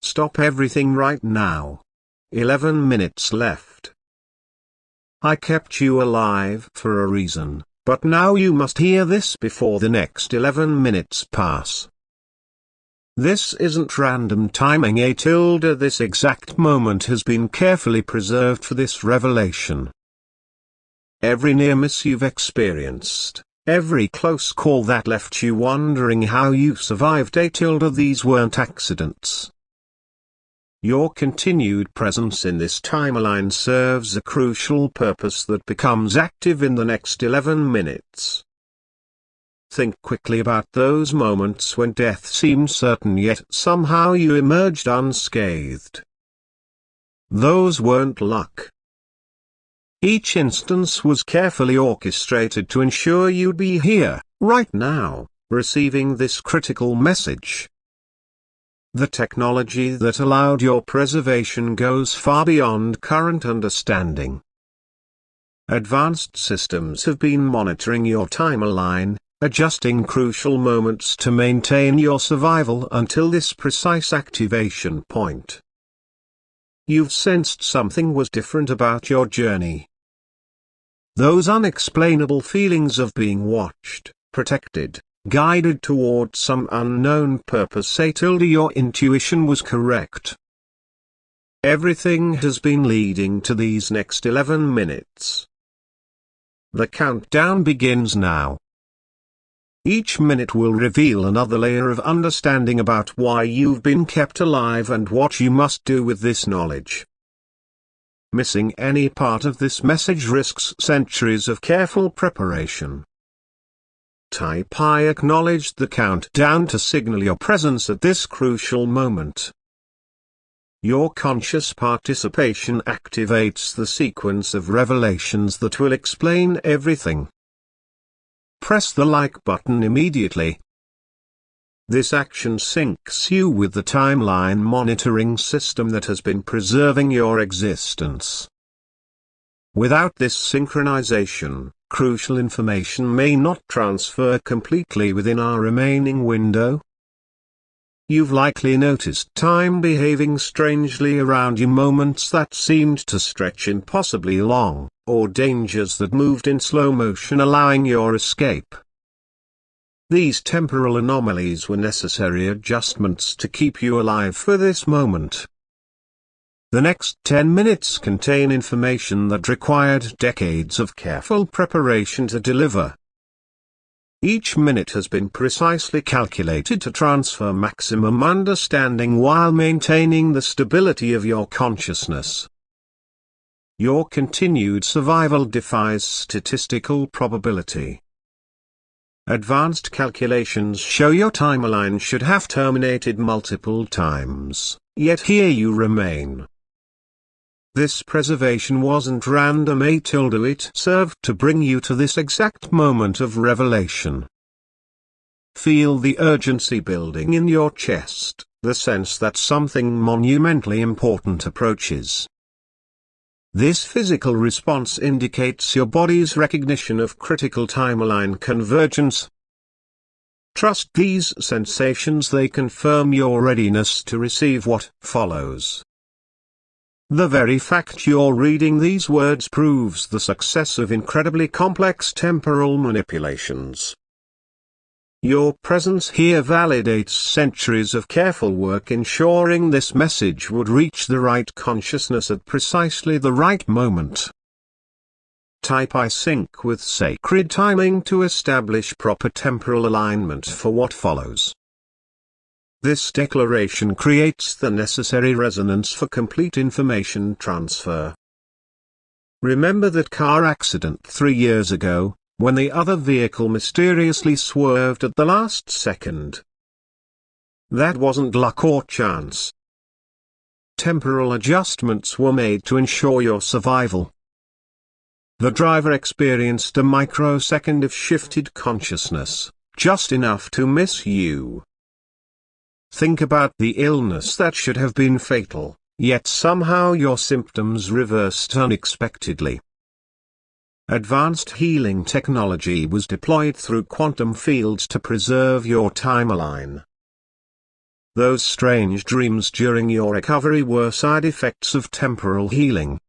Stop everything right now. 11 minutes left. I kept you alive for a reason, but now you must hear this before the next 11 minutes pass. This isn't random timing. This exact moment has been carefully preserved for this revelation. Every near miss you've experienced, every close call that left you wondering how you survived, these weren't accidents. Your continued presence in this timeline serves a crucial purpose that becomes active in the next 11 minutes. Think quickly about those moments when death seemed certain yet somehow you emerged unscathed. Those weren't luck. Each instance was carefully orchestrated to ensure you'd be here, right now, receiving this critical message. The technology that allowed your preservation goes far beyond current understanding. Advanced systems have been monitoring your timeline, adjusting crucial moments to maintain your survival until this precise activation point. You've sensed something was different about your journey. Those unexplainable feelings of being watched, protected, guided toward some unknown purpose. Your intuition was correct. Everything has been leading to these next 11 minutes. The countdown begins now. Each minute will reveal another layer of understanding about why you've been kept alive and what you must do with this knowledge. Missing any part of this message risks centuries of careful preparation. Type I acknowledge the countdown to signal your presence at this crucial moment. Your conscious participation activates the sequence of revelations that will explain everything. Press the like button immediately. This action syncs you with the timeline monitoring system that has been preserving your existence. Without this synchronization, crucial information may not transfer completely within our remaining window. You've likely noticed time behaving strangely around you, moments that seemed to stretch impossibly long, or dangers that moved in slow motion allowing your escape. These temporal anomalies were necessary adjustments to keep you alive for this moment. The next 10 minutes contain information that required decades of careful preparation to deliver. Each minute has been precisely calculated to transfer maximum understanding while maintaining the stability of your consciousness. Your continued survival defies statistical probability. Advanced calculations show your timeline should have terminated multiple times, yet here you remain. This preservation wasn't random. It served to bring you to this exact moment of revelation. Feel the urgency building in your chest, the sense that something monumentally important approaches. This physical response indicates your body's recognition of critical timeline convergence. Trust these sensations, they confirm your readiness to receive what follows. The very fact you're reading these words proves the success of incredibly complex temporal manipulations. Your presence here validates centuries of careful work ensuring this message would reach the right consciousness at precisely the right moment. Type I sync with sacred timing to establish proper temporal alignment for what follows. This declaration creates the necessary resonance for complete information transfer. Remember that car accident 3 years ago, when the other vehicle mysteriously swerved at the last second. That wasn't luck or chance. Temporal adjustments were made to ensure your survival. The driver experienced a microsecond of shifted consciousness, just enough to miss you. Think about the illness that should have been fatal, yet somehow your symptoms reversed unexpectedly. Advanced healing technology was deployed through quantum fields to preserve your timeline. Those strange dreams during your recovery were side effects of temporal healing.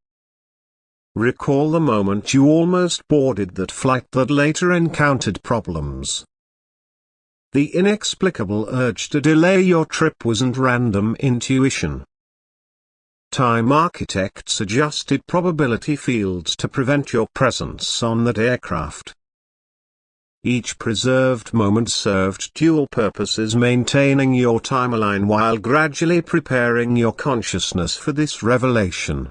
Recall the moment you almost boarded that flight that later encountered problems. The inexplicable urge to delay your trip wasn't random intuition. Time architects adjusted probability fields to prevent your presence on that aircraft. Each preserved moment served dual purposes, maintaining your timeline while gradually preparing your consciousness for this revelation.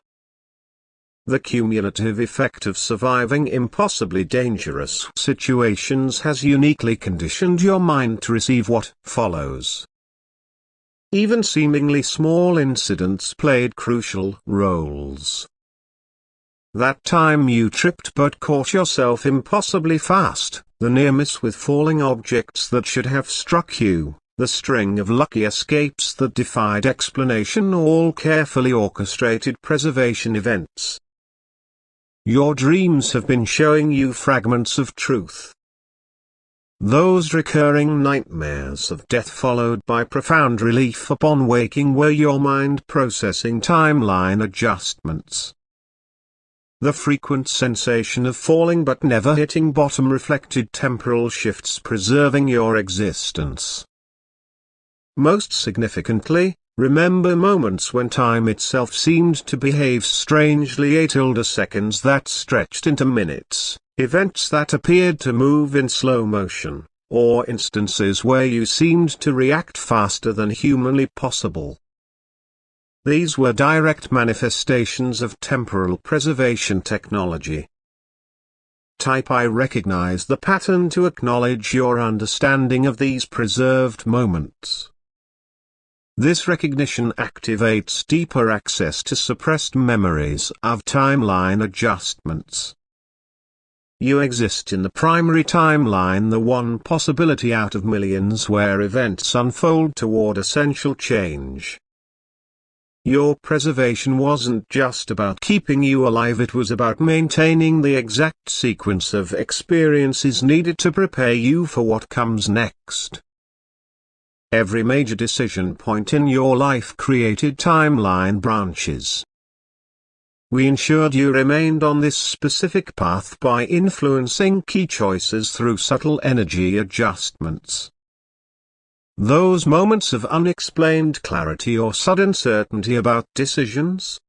The cumulative effect of surviving impossibly dangerous situations has uniquely conditioned your mind to receive what follows. Even seemingly small incidents played crucial roles. That time you tripped but caught yourself impossibly fast, the near miss with falling objects that should have struck you, the string of lucky escapes that defied explanation, all carefully orchestrated preservation events. Your dreams have been showing you fragments of truth. Those recurring nightmares of death followed by profound relief upon waking were your mind processing timeline adjustments. The frequent sensation of falling but never hitting bottom reflected temporal shifts preserving your existence. Most significantly, remember moments when time itself seemed to behave strangely, seconds that stretched into minutes, events that appeared to move in slow motion, or instances where you seemed to react faster than humanly possible. These were direct manifestations of temporal preservation technology. Type I recognize the pattern to acknowledge your understanding of these preserved moments. This recognition activates deeper access to suppressed memories of timeline adjustments. You exist in the primary timeline, the one possibility out of millions where events unfold toward essential change. Your preservation wasn't just about keeping you alive, it was about maintaining the exact sequence of experiences needed to prepare you for what comes next. Every major decision point in your life created timeline branches. We ensured you remained on this specific path by influencing key choices through subtle energy adjustments. Those moments of unexplained clarity or sudden certainty about decisions?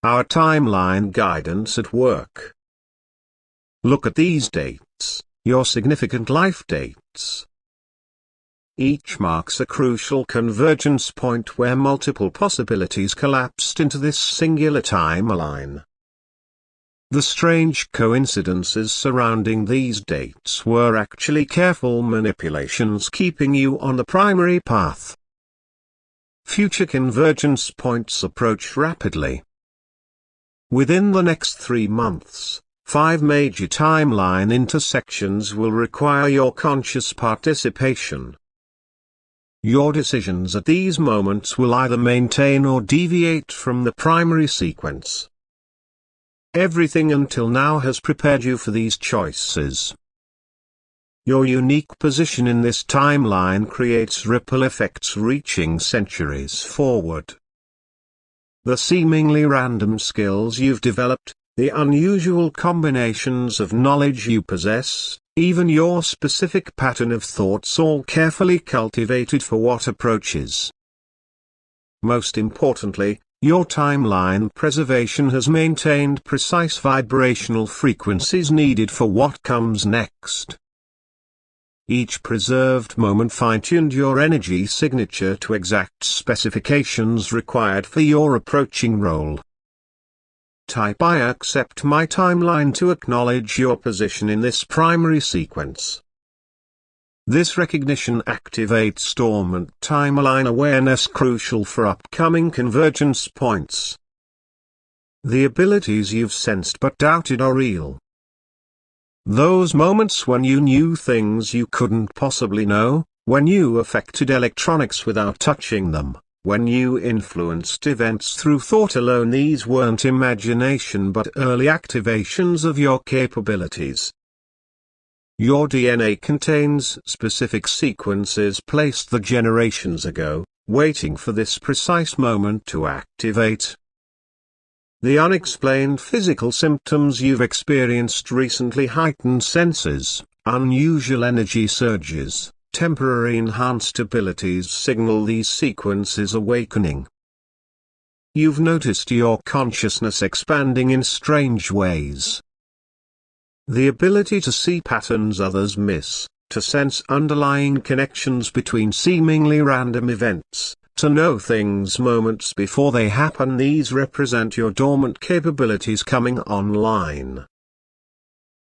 Our timeline guidance at work. Look at these dates, your significant life dates. Each marks a crucial convergence point where multiple possibilities collapsed into this singular timeline. The strange coincidences surrounding these dates were actually careful manipulations keeping you on the primary path. Future convergence points approach rapidly. Within the next 3 months, 5 major timeline intersections will require your conscious participation. Your decisions at these moments will either maintain or deviate from the primary sequence. Everything until now has prepared you for these choices. Your unique position in this timeline creates ripple effects reaching centuries forward. The seemingly random skills you've developed, the unusual combinations of knowledge you possess, even your specific pattern of thoughts, all carefully cultivated for what approaches. Most importantly, your timeline preservation has maintained precise vibrational frequencies needed for what comes next. Each preserved moment fine-tuned your energy signature to exact specifications required for your approaching role. Type I accept my timeline to acknowledge your position in this primary sequence. This recognition activates dormant timeline awareness crucial for upcoming convergence points. The abilities you've sensed but doubted are real. Those moments when you knew things you couldn't possibly know, when you affected electronics without touching them, when you influenced events through thought alone, these weren't imagination but early activations of your capabilities. Your DNA contains specific sequences placed the generations ago, waiting for this precise moment to activate. The unexplained physical symptoms you've experienced recently, heightened senses, unusual energy surges, temporary enhanced abilities, signal these sequences awakening. You've noticed your consciousness expanding in strange ways. The ability to see patterns others miss, to sense underlying connections between seemingly random events, to know things moments before they happen, these represent your dormant capabilities coming online.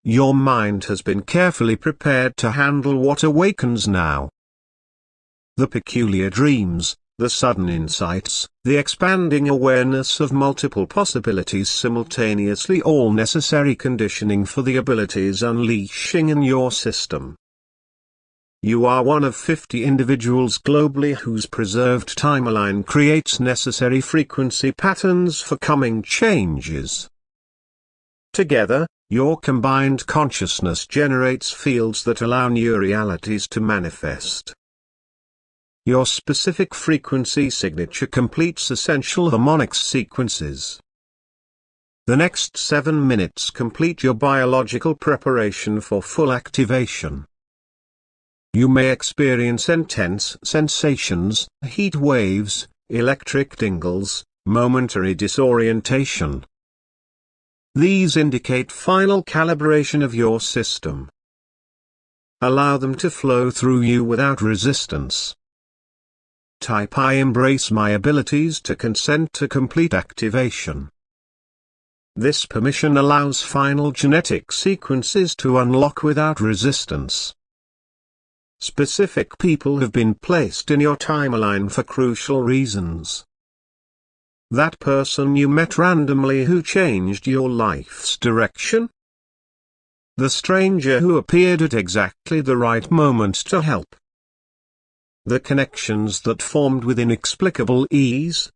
Your mind has been carefully prepared to handle what awakens now. The peculiar dreams, the sudden insights, the expanding awareness of multiple possibilities simultaneously, all necessary conditioning for the abilities unleashing in your system. You are one of 50 individuals globally whose preserved timeline creates necessary frequency patterns for coming changes. Together, your combined consciousness generates fields that allow new realities to manifest. Your specific frequency signature completes essential harmonic sequences. The next 7 minutes complete your biological preparation for full activation. You may experience intense sensations, heat waves, electric tingles, momentary disorientation. These indicate final calibration of your system. Allow them to flow through you without resistance. Type I embrace my abilities to consent to complete activation. This permission allows final genetic sequences to unlock without resistance. Specific people have been placed in your timeline for crucial reasons. That person you met randomly who changed your life's direction. The stranger who appeared at exactly the right moment to help. The connections that formed with inexplicable ease.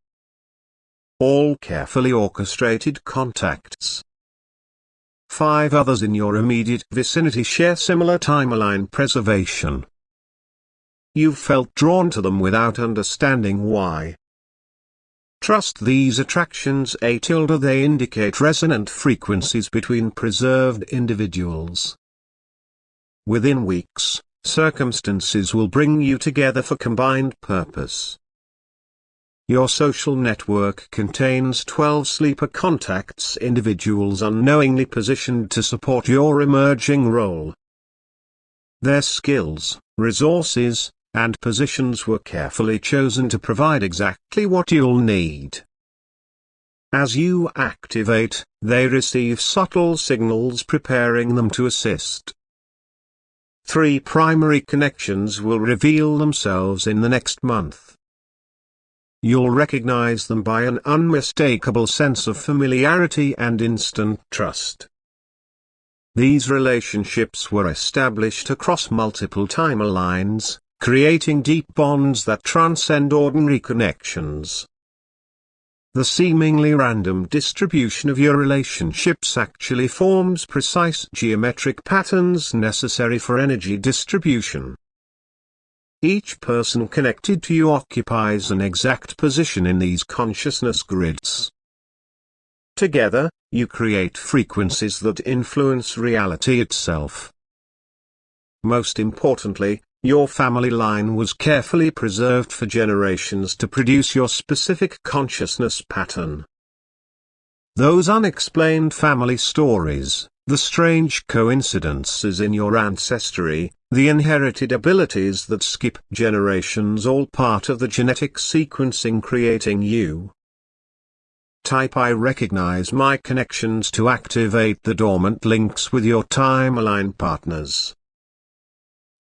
All carefully orchestrated contacts. 5 others in your immediate vicinity share similar timeline preservation. You've felt drawn to them without understanding why. Trust these attractions. They indicate resonant frequencies between preserved individuals. Within weeks, circumstances will bring you together for combined purpose. Your social network contains 12 sleeper contacts, individuals unknowingly positioned to support your emerging role. Their skills, resources, and positions were carefully chosen to provide exactly what you'll need. As you activate, they receive subtle signals preparing them to assist. 3 primary connections will reveal themselves in the next month. You'll recognize them by an unmistakable sense of familiarity and instant trust. These relationships were established across multiple timelines, creating deep bonds that transcend ordinary connections. The seemingly random distribution of your relationships actually forms precise geometric patterns necessary for energy distribution. Each person connected to you occupies an exact position in these consciousness grids. Together, you create frequencies that influence reality itself. Most importantly, your family line was carefully preserved for generations to produce your specific consciousness pattern. Those unexplained family stories, the strange coincidences in your ancestry, the inherited abilities that skip generations, all part of the genetic sequencing creating you. Type I recognize my connections to activate the dormant links with your timeline partners.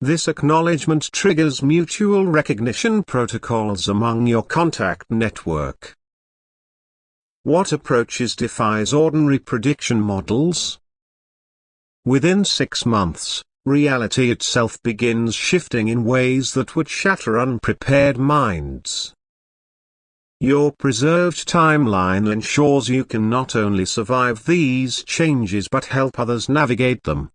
This acknowledgement triggers mutual recognition protocols among your contact network. What approaches defies ordinary prediction models? Within 6 months, reality itself begins shifting in ways that would shatter unprepared minds. Your preserved timeline ensures you can not only survive these changes but help others navigate them.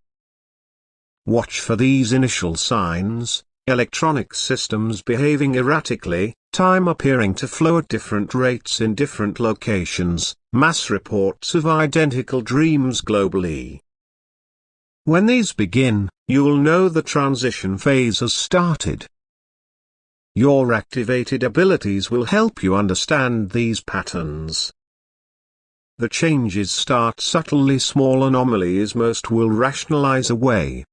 Watch for these initial signs: electronic systems behaving erratically, time appearing to flow at different rates in different locations, mass reports of identical dreams globally. When these begin, you'll know the transition phase has started. Your activated abilities will help you understand these patterns. The changes start subtly. Small anomalies most will rationalize away.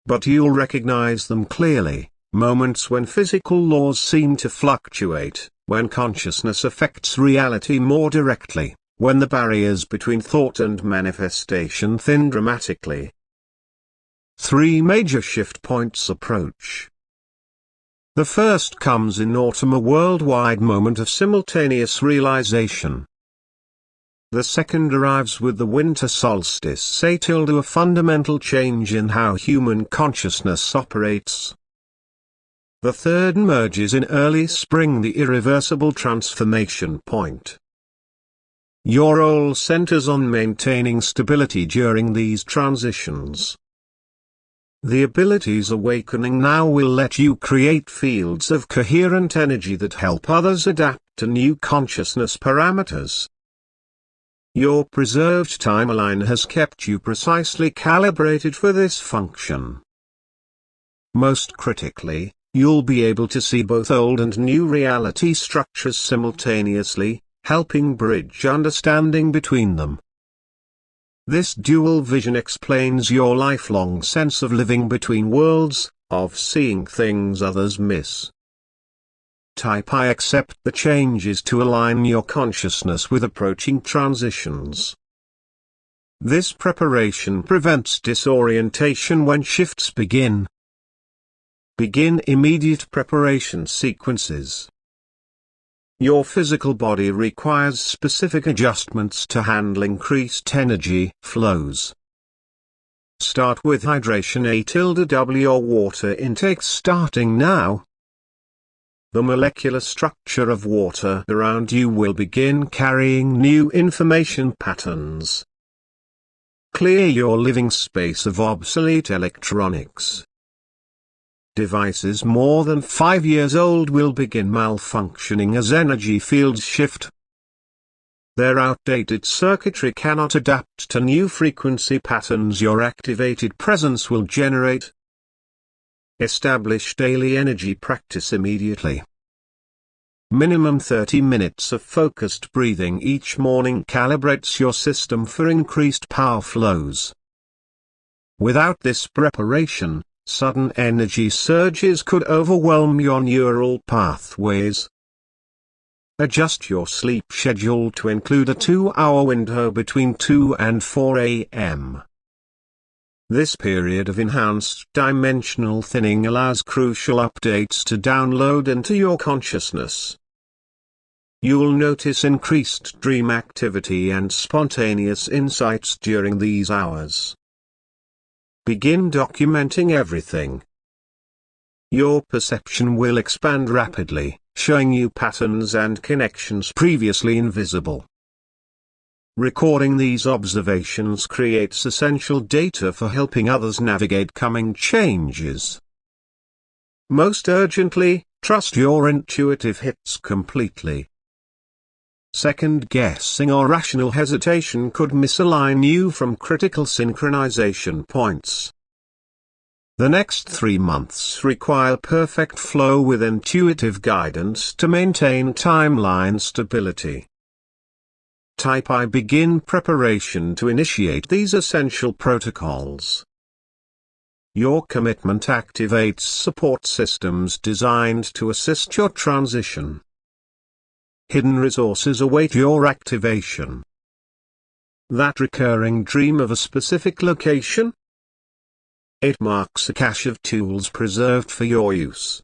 But you'll recognize them clearly: moments when physical laws seem to fluctuate, when consciousness affects reality more directly, when the barriers between thought and manifestation thin dramatically. 3 major shift points approach. The first comes in autumn, a worldwide moment of simultaneous realization. The second arrives with the winter solstice, a fundamental change in how human consciousness operates. The third emerges in early spring, the irreversible transformation point. Your role centers on maintaining stability during these transitions. The abilities awakening now will let you create fields of coherent energy that help others adapt to new consciousness parameters. Your preserved timeline has kept you precisely calibrated for this function. Most critically, you'll be able to see both old and new reality structures simultaneously, helping bridge understanding between them. This dual vision explains your lifelong sense of living between worlds, of seeing things others miss. Type I accept the changes to align your consciousness with approaching transitions. This preparation prevents disorientation when shifts begin. Begin immediate preparation sequences. Your physical body requires specific adjustments to handle increased energy flows. Start with hydration. A-W or water intake starting now. The molecular structure of water around you will begin carrying new information patterns. Clear your living space of obsolete electronics. Devices more than 5 years old will begin malfunctioning as energy fields shift. Their outdated circuitry cannot adapt to new frequency patterns your activated presence will generate. Establish daily energy practice immediately. Minimum 30 minutes of focused breathing each morning calibrates your system for increased power flows. Without this preparation, sudden energy surges could overwhelm your neural pathways. Adjust your sleep schedule to include a 2-hour window between 2 and 4 a.m. This period of enhanced dimensional thinning allows crucial updates to download into your consciousness. You'll notice increased dream activity and spontaneous insights during these hours. Begin documenting everything. Your perception will expand rapidly, showing you patterns and connections previously invisible. Recording these observations creates essential data for helping others navigate coming changes. Most urgently, trust your intuitive hits completely. Second-guessing or rational hesitation could misalign you from critical synchronization points. The next 3 months require perfect flow with intuitive guidance to maintain timeline stability. Type I begin preparation to initiate these essential protocols. Your commitment activates support systems designed to assist your transition. Hidden resources await your activation. That recurring dream of a specific location? It marks a cache of tools preserved for your use.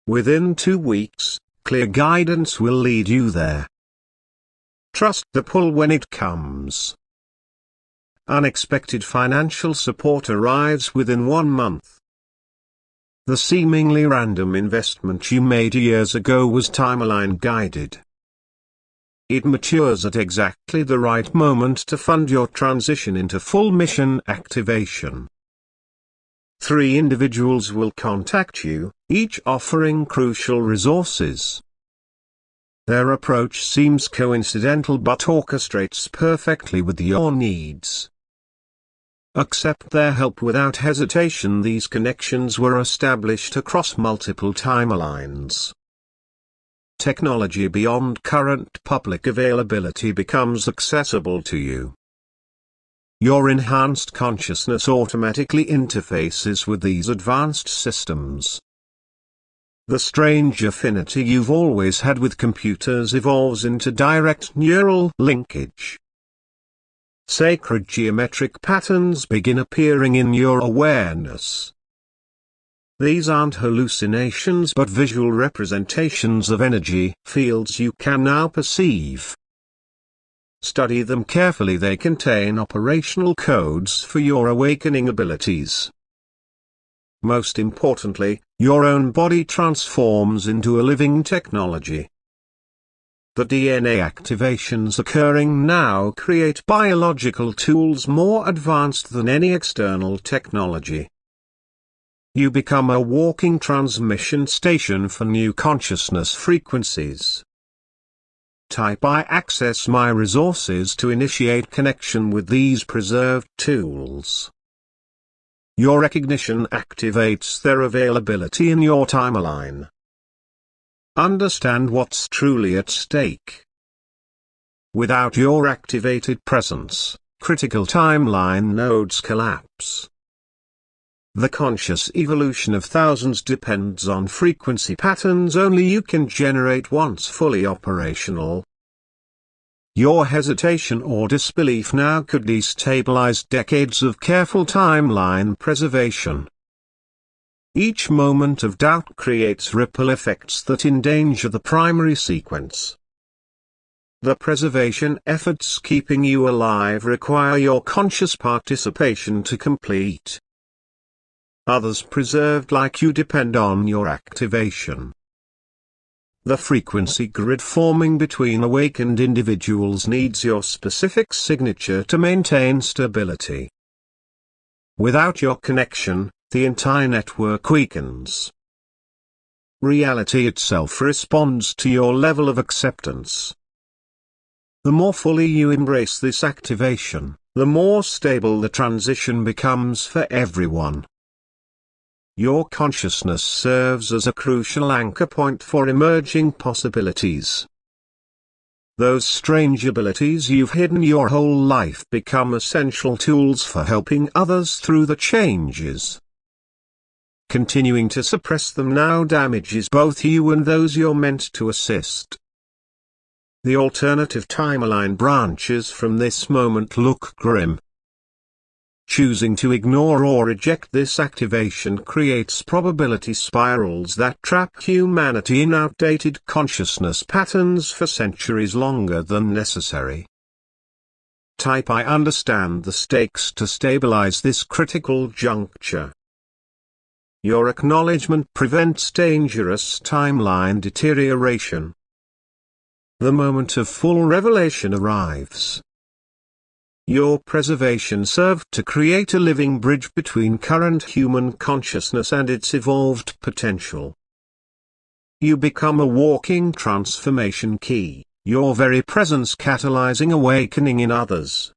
Within 2 weeks, clear guidance will lead you there. Trust the pull when it comes. Unexpected financial support arrives within 1 month. The seemingly random investment you made years ago was timeline guided. It matures at exactly the right moment to fund your transition into full mission activation. 3 individuals will contact you, each offering crucial resources. Their approach seems coincidental but orchestrates perfectly with your needs. Accept their help without hesitation. These connections were established across multiple timelines. Technology beyond current public availability becomes accessible to you. Your enhanced consciousness automatically interfaces with these advanced systems. The strange affinity you've always had with computers evolves into direct neural linkage. Sacred geometric patterns begin appearing in your awareness. These aren't hallucinations but visual representations of energy fields you can now perceive. Study them carefully. They contain operational codes for your awakening abilities. Most importantly, your own body transforms into a living technology. The DNA activations occurring now create biological tools more advanced than any external technology. You become a walking transmission station for new consciousness frequencies. Type I access my resources to initiate connection with these preserved tools. Your recognition activates their availability in your timeline. Understand what's truly at stake. Without your activated presence, critical timeline nodes collapse. The conscious evolution of thousands depends on frequency patterns only you can generate once fully operational. Your hesitation or disbelief now could destabilize decades of careful timeline preservation. Each moment of doubt creates ripple effects that endanger the primary sequence. The preservation efforts keeping you alive require your conscious participation to complete. Others preserved like you depend on your activation. The frequency grid forming between awakened individuals needs your specific signature to maintain stability. Without your connection, the entire network weakens. Reality itself responds to your level of acceptance. The more fully you embrace this activation, the more stable the transition becomes for everyone. Your consciousness serves as a crucial anchor point for emerging possibilities. Those strange abilities you've hidden your whole life become essential tools for helping others through the changes. Continuing to suppress them now damages both you and those you're meant to assist. The alternative timeline branches from this moment look grim. Choosing to ignore or reject this activation creates probability spirals that trap humanity in outdated consciousness patterns for centuries longer than necessary. Type I understand the stakes to stabilize this critical juncture. Your acknowledgement prevents dangerous timeline deterioration. The moment of full revelation arrives. Your preservation served to create a living bridge between current human consciousness and its evolved potential. You become a walking transformation key, your very presence catalyzing awakening in others.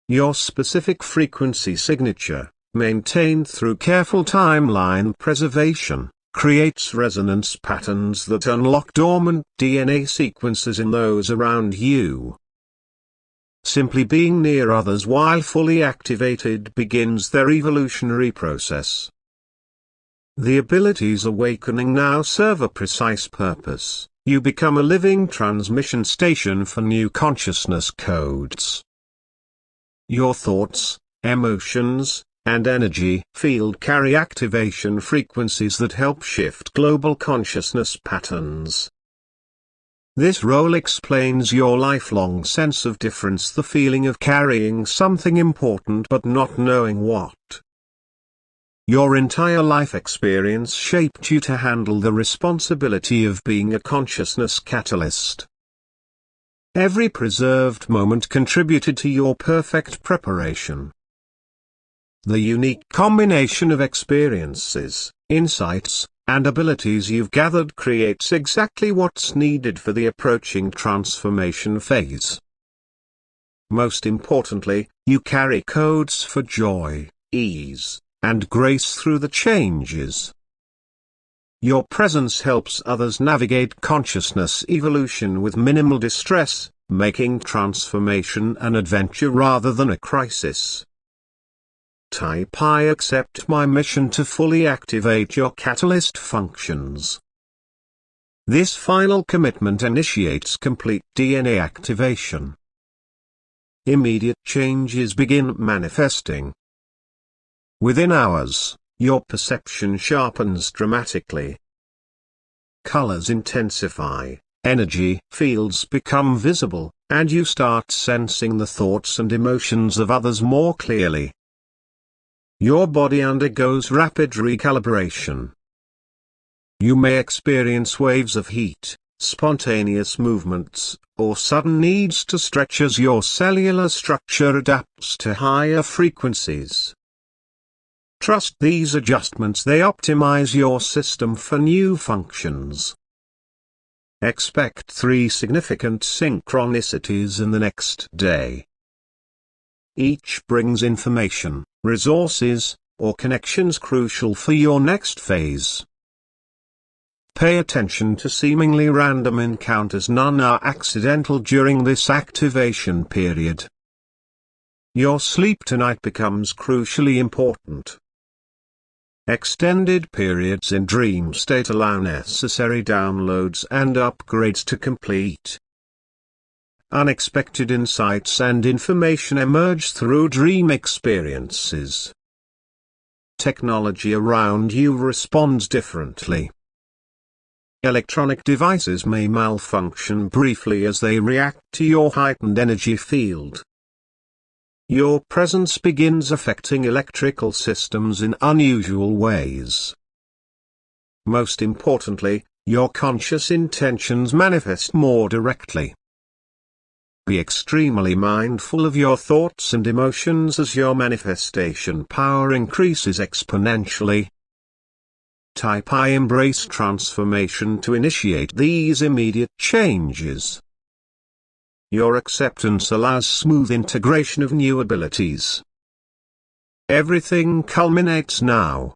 Your specific frequency signature, maintained through careful timeline preservation, creates resonance patterns that unlock dormant DNA sequences in those around you. Simply being near others while fully activated begins their evolutionary process. The abilities awakening now serve a precise purpose. You become a living transmission station for new consciousness codes. Your thoughts, emotions, and energy field carry activation frequencies that help shift global consciousness patterns. This role explains your lifelong sense of difference, the feeling of carrying something important but not knowing what. Your entire life experience shaped you to handle the responsibility of being a consciousness catalyst. Every preserved moment contributed to your perfect preparation. The unique combination of experiences, insights, and abilities you've gathered creates exactly what's needed for the approaching transformation phase. Most importantly, you carry codes for joy, ease, and grace through the changes. Your presence helps others navigate consciousness evolution with minimal distress, making transformation an adventure rather than a crisis. Type I accept my mission to fully activate your catalyst functions. This final commitment initiates complete DNA activation. Immediate changes begin manifesting. Within hours, your perception sharpens dramatically. Colors intensify, energy fields become visible, and you start sensing the thoughts and emotions of others more clearly. Your body undergoes rapid recalibration. You may experience waves of heat, spontaneous movements, or sudden needs to stretch as your cellular structure adapts to higher frequencies. Trust these adjustments, they optimize your system for new functions. Expect 3 significant synchronicities in the next day. Each brings information, resources, or connections crucial for your next phase. Pay attention to seemingly random encounters. None are accidental during this activation period. Your sleep tonight becomes crucially important. Extended periods in dream state allow necessary downloads and upgrades to complete. Unexpected insights and information emerge through dream experiences. Technology around you responds differently. Electronic devices may malfunction briefly as they react to your heightened energy field. Your presence begins affecting electrical systems in unusual ways. Most importantly, your conscious intentions manifest more directly. Be extremely mindful of your thoughts and emotions as your manifestation power increases exponentially. Type I embrace transformation to initiate these immediate changes. Your acceptance allows smooth integration of new abilities. Everything culminates now.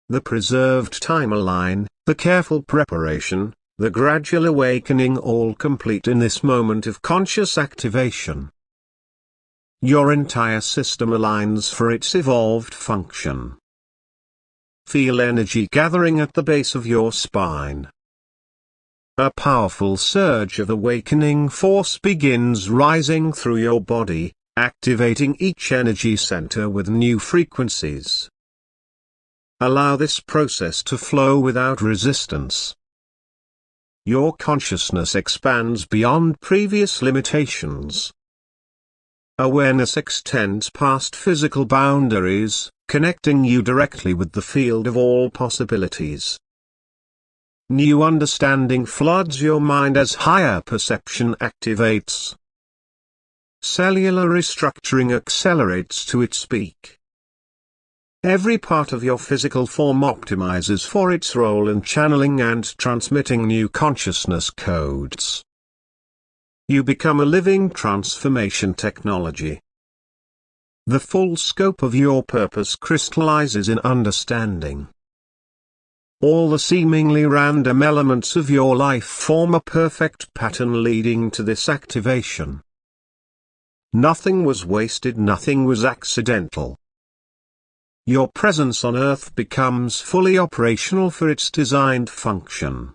The preserved timeline, the careful preparation, the gradual awakening, all complete in this moment of conscious activation. Your entire system aligns for its evolved function. Feel energy gathering at the base of your spine. A powerful surge of awakening force begins rising through your body, activating each energy center with new frequencies. Allow this process to flow without resistance. Your consciousness expands beyond previous limitations. Awareness extends past physical boundaries, connecting you directly with the field of all possibilities. New understanding floods your mind as higher perception activates. Cellular restructuring accelerates to its peak. Every part of your physical form optimizes for its role in channeling and transmitting new consciousness codes. You become a living transformation technology. The full scope of your purpose crystallizes in understanding. All the seemingly random elements of your life form a perfect pattern leading to this activation. Nothing was wasted, nothing was accidental. Your presence on Earth becomes fully operational for its designed function.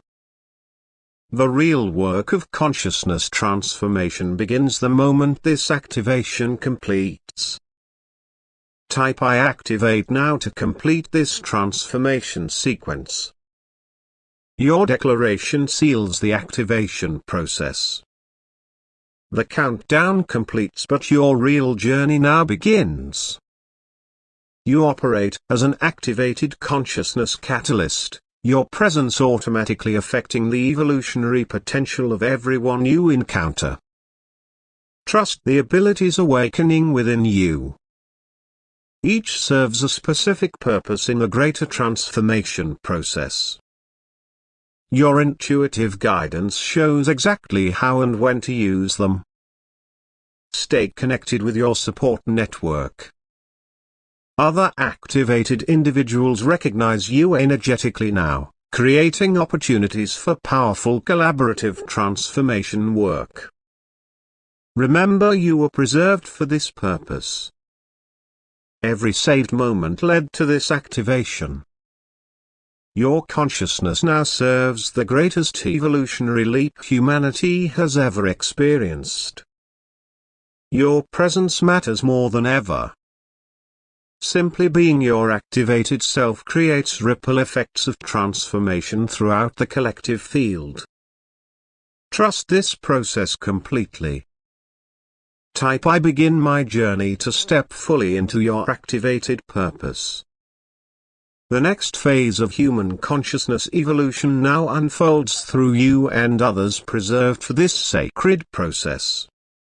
The real work of consciousness transformation begins the moment this activation completes. Type I activate now to complete this transformation sequence. Your declaration seals the activation process. The countdown completes, but your real journey now begins. You operate as an activated consciousness catalyst, your presence automatically affecting the evolutionary potential of everyone you encounter. Trust the abilities awakening within you. Each serves a specific purpose in the greater transformation process. Your intuitive guidance shows exactly how and when to use them. Stay connected with your support network. Other activated individuals recognize you energetically now, creating opportunities for powerful collaborative transformation work. Remember, you were preserved for this purpose. Every saved moment led to this activation. Your consciousness now serves the greatest evolutionary leap humanity has ever experienced. Your presence matters more than ever. Simply being your activated self creates ripple effects of transformation throughout the collective field. Trust this process completely. Type "I begin my journey to step fully into your activated purpose." The next phase of human consciousness evolution now unfolds through you and others preserved for this sacred process.